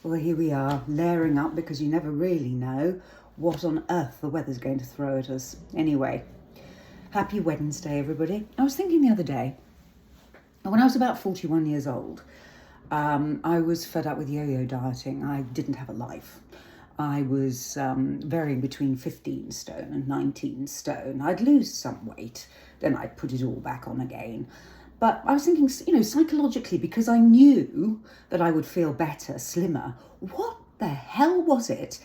Well, here we are, layering up because you never really know what on earth the weather's going to throw at us. Anyway, happy Wednesday, everybody. I was thinking the other day, when I was about 41 years old, I was fed up with yo-yo dieting. I didn't have a life. I was varying between 15 stone and 19 stone. I'd lose some weight, then I'd put it all back on again. But I was thinking, psychologically, because I knew that I would feel better, slimmer, what the hell was it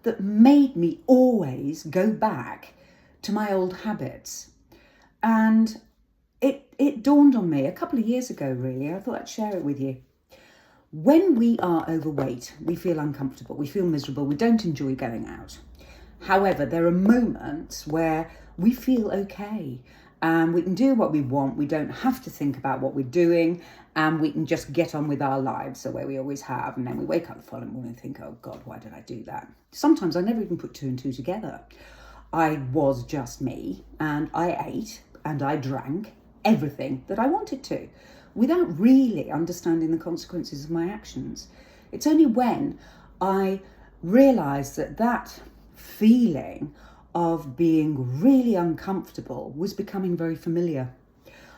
that made me always go back to my old habits? And it dawned on me a couple of years ago, really. I thought I'd share it with you. When we are overweight, we feel uncomfortable, we feel miserable, we don't enjoy going out. However, there are moments where we feel okay and we can do what we want. We don't have to think about what we're doing and we can just get on with our lives the way we always have. And then we wake up the following morning and think, oh God, why did I do that? Sometimes I never even put two and two together. I was just me and I ate and I drank everything that I wanted to, without really understanding the consequences of my actions. It's only when I realised that feeling of being really uncomfortable was becoming very familiar.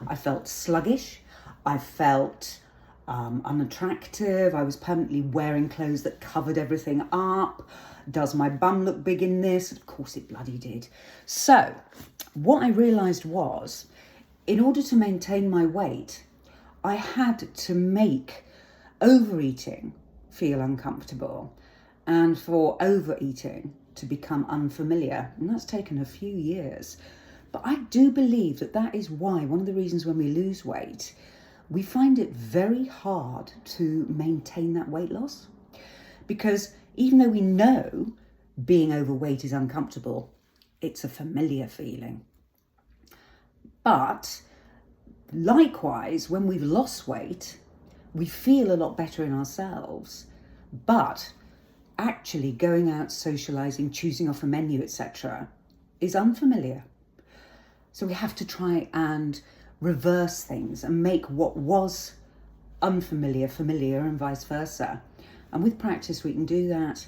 I felt sluggish, I felt unattractive, I was permanently wearing clothes that covered everything up. Does my bum look big in this? Of course it bloody did. So what I realised was, in order to maintain my weight, I had to make overeating feel uncomfortable and for overeating to become unfamiliar. And that's taken a few years. But I do believe that is why, one of the reasons when we lose weight, we find it very hard to maintain that weight loss. Because even though we know being overweight is uncomfortable, it's a familiar feeling. But likewise, when we've lost weight, we feel a lot better in ourselves, but actually going out, socialising, choosing off a menu, etc., is unfamiliar. So we have to try and reverse things and make what was unfamiliar familiar and vice versa. And with practice, we can do that.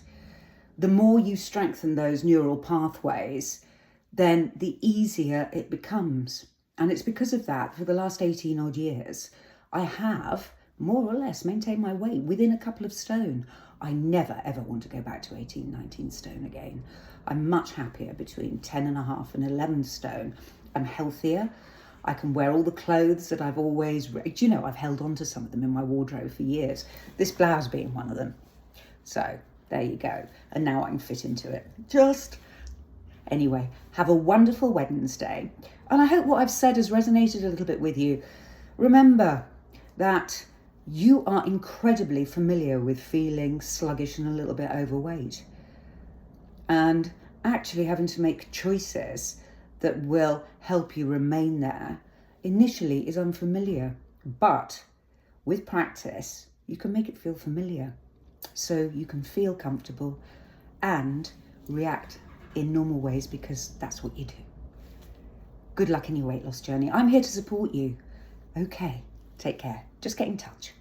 The more you strengthen those neural pathways, then the easier it becomes. And it's because of that, for the last 18 odd years, I have more or less maintained my weight within a couple of stone. I never, ever want to go back to 18, 19 stone again. I'm much happier between 10.5 and 11 stone. I'm healthier. I can wear all the clothes that I've always, I've held on to some of them in my wardrobe for years. This blouse being one of them. So there you go. And now I can fit into it. Anyway, have a wonderful Wednesday. And I hope what I've said has resonated a little bit with you. Remember that you are incredibly familiar with feeling sluggish and a little bit overweight. And actually having to make choices that will help you remain there initially is unfamiliar. But with practice, you can make it feel familiar. So you can feel comfortable and react in normal ways because that's what you do. Good luck in your weight loss journey. I'm here to support you. Okay, take care. Just get in touch.